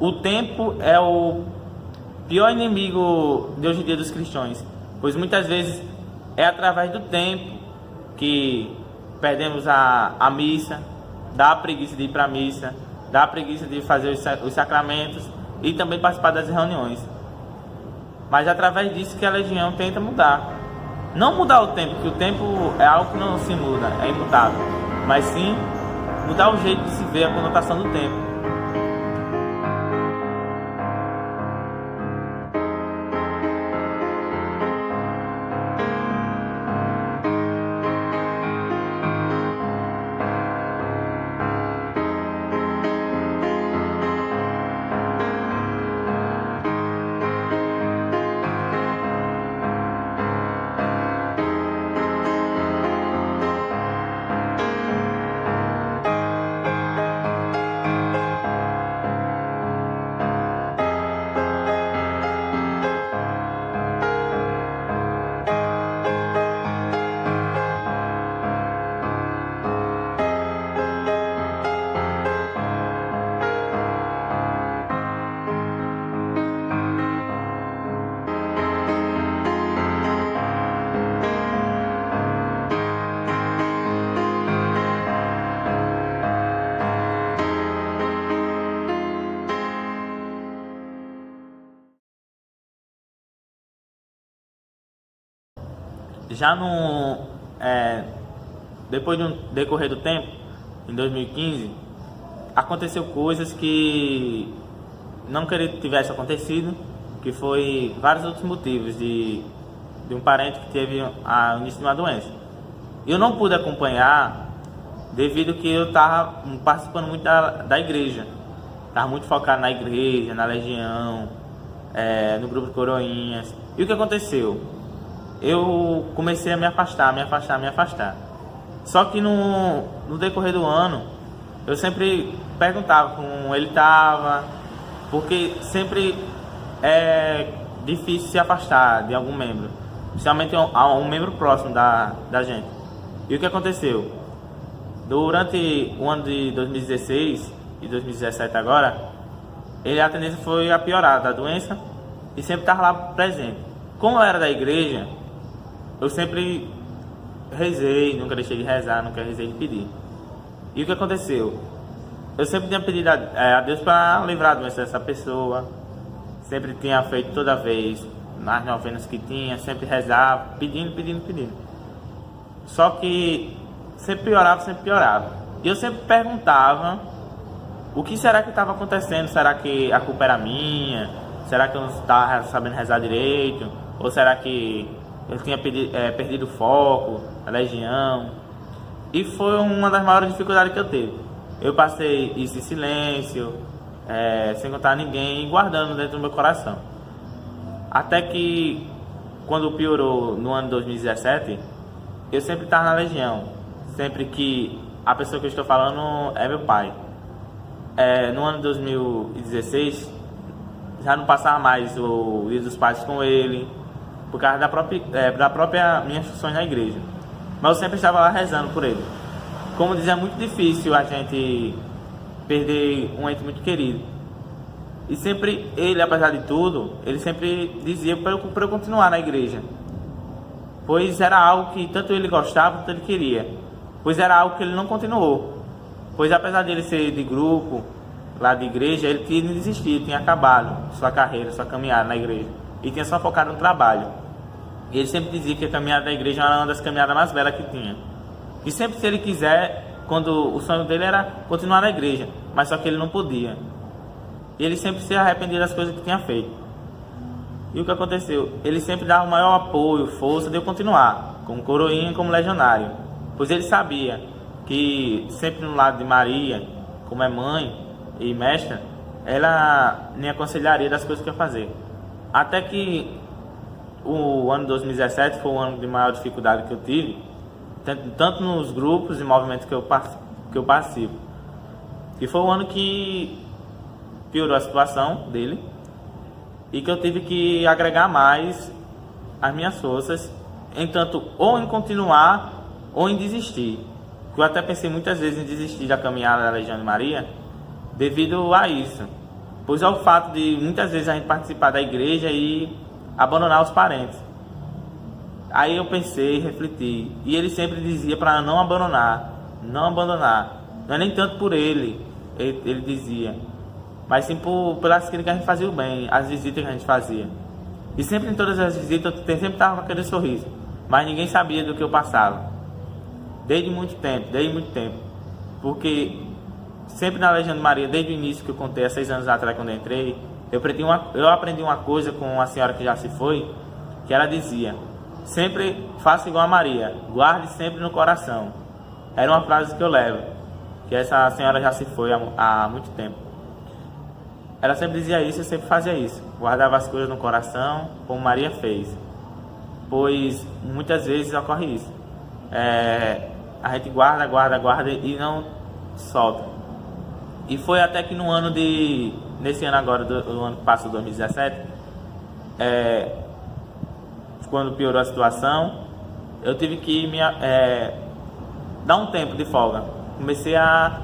o tempo é o pior inimigo de hoje em dia dos cristãos, pois muitas vezes é através do tempo que perdemos a missa, dá a preguiça de ir para a missa, dá a preguiça de fazer os sacramentos e também participar das reuniões. Mas é através disso que a Legião tenta mudar. Não mudar o tempo, porque o tempo é algo que não se muda, é imutável, mas sim mudar o jeito de se ver, a conotação do tempo. Já depois de um decorrer do tempo, em 2015, aconteceu coisas que não queria que tivesse acontecido, que foi vários outros motivos de um parente que teve o início de uma doença. Eu não pude acompanhar devido que eu estava participando muito da igreja, estava muito focado na igreja, na Legião, no grupo de Coroinhas. E o que aconteceu? Eu comecei a me afastar. Só que no decorrer do ano, eu sempre perguntava como ele estava, porque sempre é difícil se afastar de algum membro, principalmente um membro próximo da gente. E o que aconteceu? Durante o ano de 2016 e 2017 agora, a tendência foi a piorar da doença e sempre estava lá presente. Como eu era da igreja, eu sempre rezei, nunca deixei de rezar, nunca rezei de pedir. E o que aconteceu? Eu sempre tinha pedido a Deus para livrar a doença dessa pessoa. Sempre tinha feito toda vez, nas novenas que tinha, sempre rezava, pedindo. Só que sempre piorava. E eu sempre perguntava, o que será que estava acontecendo? Será que a culpa era minha? Será que eu não estava sabendo rezar direito? Ou será que eu tinha perdido o foco, a Legião? E foi uma das maiores dificuldades que eu tive. Eu passei isso em silêncio, sem contar ninguém, guardando dentro do meu coração. Até que, quando piorou no ano de 2017, eu sempre estava na Legião. Sempre que a pessoa que eu estou falando é meu pai. No ano de 2016, já não passava mais o Dia dos Pais com ele, por causa da própria minhas funções na igreja. Mas eu sempre estava lá rezando por ele. Como diz, é muito difícil a gente perder um ente muito querido. E sempre ele, apesar de tudo, ele sempre dizia para eu continuar na igreja. Pois era algo que tanto ele gostava quanto ele queria. Pois era algo que ele não continuou. Pois apesar dele ser de grupo, lá de igreja, ele tinha desistido, tinha acabado sua carreira, sua caminhada na igreja. E tinha só focado no trabalho. E ele sempre dizia que a caminhada da igreja era uma das caminhadas mais belas que tinha. E sempre, se ele quiser, quando o sonho dele era continuar na igreja, mas só que ele não podia. E ele sempre se arrependia das coisas que tinha feito. E o que aconteceu? Ele sempre dava o maior apoio, força de eu continuar, como coroinha e como legionário. Pois ele sabia que sempre no lado de Maria, como é mãe e mestra, ela me aconselharia das coisas que eu ia fazer. Até que o ano de 2017 foi o ano de maior dificuldade que eu tive, tanto nos grupos e movimentos que eu participo. E foi o ano que piorou a situação dele e que eu tive que agregar mais as minhas forças, ou em continuar ou em desistir. Eu até pensei muitas vezes em desistir da caminhada da Legião de Maria devido a isso. pois é o fato de muitas vezes a gente participar da igreja e abandonar os parentes. Aí eu pensei, refleti, e ele sempre dizia para não abandonar, não abandonar. Não é nem tanto por ele dizia, mas sim pelas que a gente fazia o bem, as visitas que a gente fazia. E sempre em todas as visitas eu sempre estava com aquele sorriso, mas ninguém sabia do que eu passava. Desde muito tempo, porque sempre na Legião de Maria, desde o início que eu contei há 6 anos atrás quando eu entrei, eu aprendi uma coisa com a senhora que já se foi, que ela dizia: sempre faça igual a Maria, guarde sempre no coração. Era uma frase que eu levo, que essa senhora já se foi há muito tempo. Ela sempre dizia isso, eu sempre fazia isso, guardava as coisas no coração, como Maria fez, pois muitas vezes ocorre isso. A gente guarda e não solta. E foi até que nesse ano agora, do ano que passou, 2017, quando piorou a situação, eu tive que dar um tempo de folga. Comecei a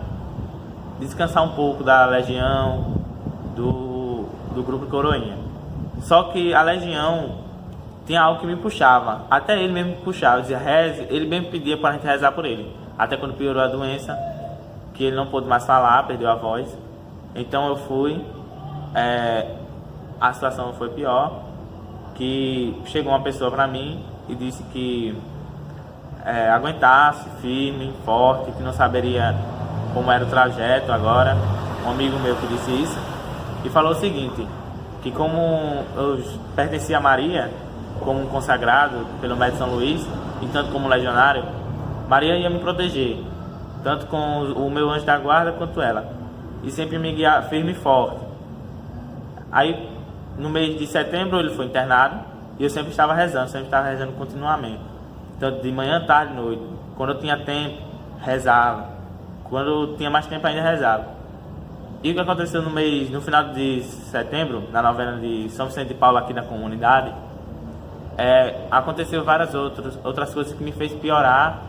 descansar um pouco da Legião, do grupo Coroinha. Só que a Legião tinha algo que me puxava, até ele mesmo me puxava, dizia reze, ele mesmo pedia para a gente rezar por ele, até quando piorou a doença, que ele não pôde mais falar, perdeu a voz. Então eu fui, a situação foi pior, que chegou uma pessoa para mim e disse que aguentasse firme, forte, que não saberia como era o trajeto agora. Um amigo meu que disse isso e falou o seguinte, que como eu pertencia a Maria, como um consagrado pelo Médico São Luís, e tanto como legionário, Maria ia me proteger, tanto com o meu anjo da guarda quanto ela, e sempre me guiar firme e forte. Aí no mês de setembro ele foi internado e eu sempre estava rezando continuamente, tanto de manhã, tarde e noite. Quando eu tinha tempo, rezava, quando eu tinha mais tempo ainda rezava. E o que aconteceu no final de setembro, na novena de São Vicente de Paulo aqui da comunidade, aconteceu várias outras coisas que me fez piorar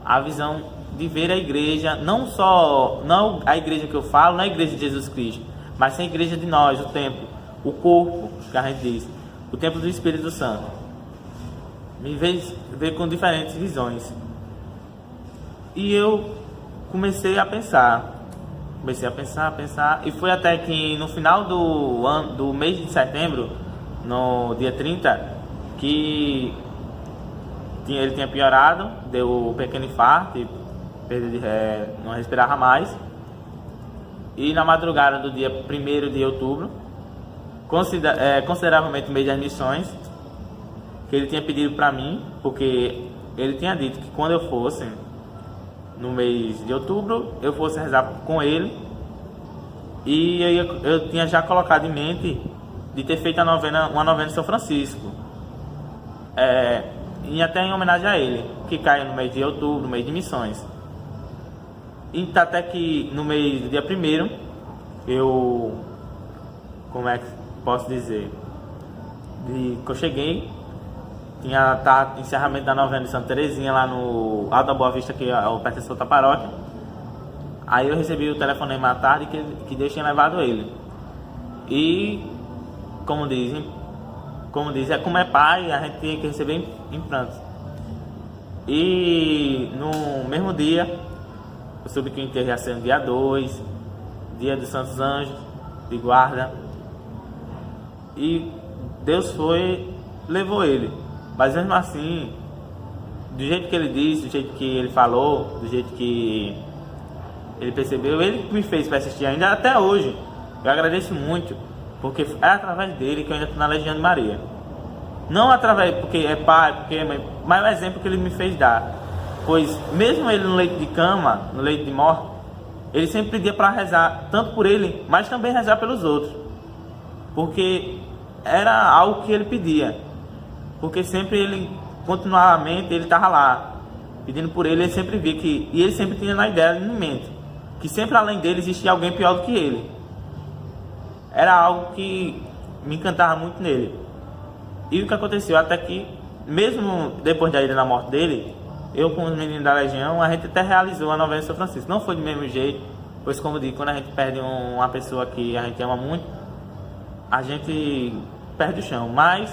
a visão de ver a igreja, não a igreja que eu falo, não é a igreja de Jesus Cristo, mas sim a igreja de nós, o templo, o corpo, que a gente diz, o templo do Espírito Santo. Me fez ver com diferentes visões. E eu comecei a pensar, e foi até que no final do mês de setembro, no dia 30, que ele tinha piorado, deu um pequeno infarto, não respirava mais. E na madrugada do dia 1º de outubro, consideravelmente mês das missões, que ele tinha pedido para mim, porque ele tinha dito que quando eu fosse no mês de outubro, eu fosse rezar com ele, e eu tinha já colocado em mente de ter feito uma novena de São Francisco, e até em homenagem a ele, que cai no mês de outubro, no mês de missões. E até que no mês do dia 1º, como é que posso dizer, que eu cheguei, tinha encerramento da novena de Santa Terezinha lá no Alto da Boa Vista, que é o pertencor da paróquia. Aí eu recebi o telefonema à tarde que Deus tinha levado ele. E como dizem, como é pai, a gente tinha que receber em prantos. E no mesmo dia, eu soube que o enterro ia ser no dia 2, dia dos Santos Anjos de guarda. E Deus levou ele. Mas mesmo assim, do jeito que ele disse, do jeito que ele falou, do jeito que ele percebeu, ele me fez persistir ainda até hoje. Eu agradeço muito, porque é através dele que eu ainda estou na Legião de Maria. Não através porque é pai, porque é mãe, mas o exemplo que ele me fez dar. Pois mesmo ele no leito de cama, no leito de morte, ele sempre pedia para rezar, tanto por ele, mas também rezar pelos outros. Porque era algo que ele pedia. Porque sempre ele, continuamente, ele estava lá, pedindo por ele sempre via que... E ele sempre tinha na ideia, em mente, que sempre além dele existia alguém pior do que ele. Era algo que me encantava muito nele. E o que aconteceu, até que, mesmo depois da ida na morte dele, eu com os meninos da Legião, a gente até realizou a novena de São Francisco. Não foi do mesmo jeito, Pois, como eu digo, quando a gente perde uma pessoa que a gente ama muito, a gente perde o chão. Mas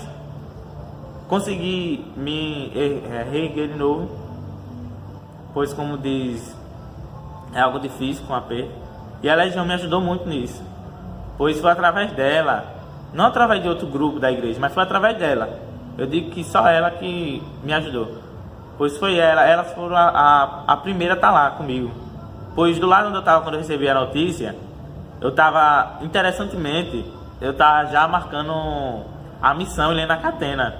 consegui me reerguer de novo, pois, como diz, é algo difícil com a perda. E a Legião me ajudou muito nisso, pois foi através dela, não através de outro grupo da igreja, mas foi através dela. Eu digo que só ela que me ajudou, pois foi elas foram a primeira a estar lá comigo. Pois do lado onde eu estava quando eu recebi a notícia, eu estava, interessantemente, eu estava já marcando a missão e lendo a catena,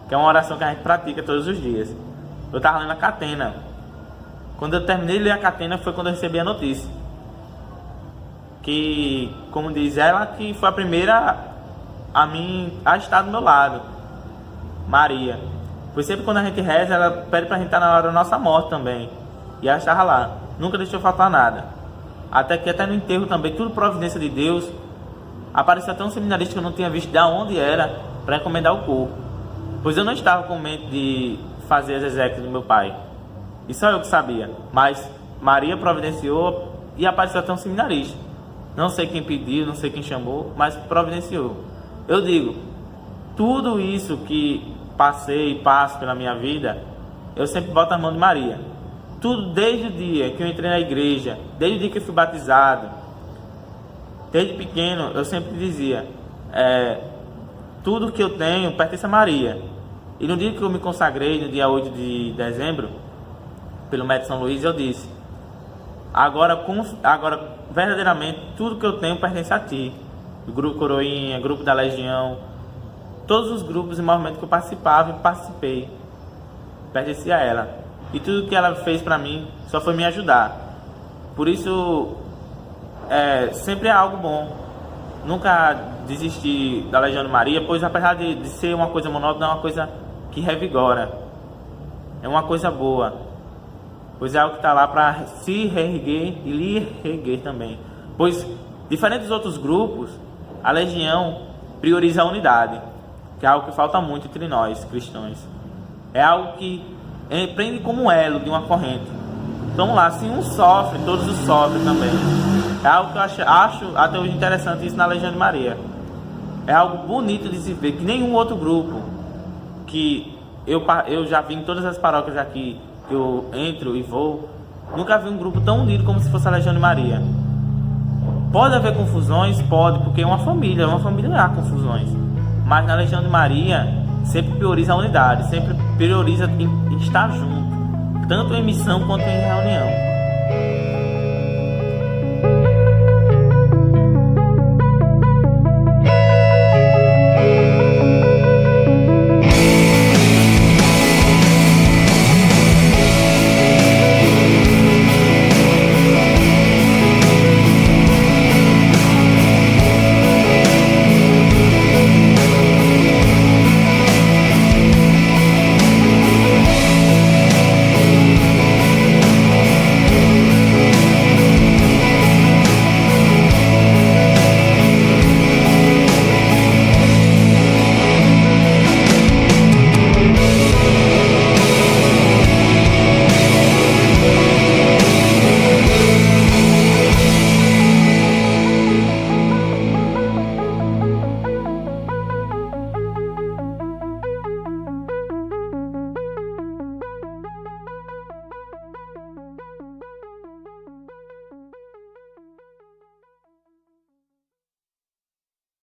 que é uma oração que a gente pratica todos os dias. Eu estava lendo a catena. Quando eu terminei de ler a catena foi quando eu recebi a notícia. Que, como diz ela, que foi a primeira a estar do meu lado, Maria. Pois sempre quando a gente reza, ela pede pra gente estar na hora da nossa morte também. E ela estava lá. Nunca deixou faltar nada. Até no enterro também, tudo providência de Deus. Apareceu até um seminarista que eu não tinha visto de onde era para encomendar o corpo. Pois eu não estava com mente de fazer as exéquias do meu pai. E só eu que sabia. Mas Maria providenciou e apareceu até um seminarista. Não sei quem pediu, não sei quem chamou, mas providenciou. Eu digo, tudo isso que passei e passo pela minha vida, eu sempre boto a mão de Maria. Tudo desde o dia que eu entrei na igreja, desde o dia que eu fui batizado, desde pequeno eu sempre dizia, tudo que eu tenho pertence a Maria. E no dia que eu me consagrei, no dia 8 de dezembro, pelo Médico São Luís, eu disse, agora verdadeiramente tudo que eu tenho pertence a ti. O Grupo Coroinha, Grupo da Legião, todos os grupos e movimentos que eu participava e participei, pertencia a ela. E tudo que ela fez para mim só foi me ajudar. Por isso, sempre é algo bom. Nunca desisti da Legião de Maria, pois apesar de ser uma coisa monótona, é uma coisa que revigora. É uma coisa boa. Pois é algo que está lá para se reerguer e lhe reerguer também. Pois, diferente dos outros grupos, a Legião prioriza a unidade, que é algo que falta muito entre nós, cristãos. É algo que prende como um elo de uma corrente. Então lá, se um sofre, todos os sofrem também. É algo que eu acho até hoje interessante isso na Legião de Maria. É algo bonito de se ver, que nenhum outro grupo que eu já vi em todas as paróquias aqui, que eu entro e vou, nunca vi um grupo tão unido como se fosse a Legião de Maria. Pode haver confusões? Pode, porque é uma família há confusões. Mas na Legião de Maria, sempre prioriza a unidade, sempre prioriza em estar junto, tanto em missão quanto em reunião.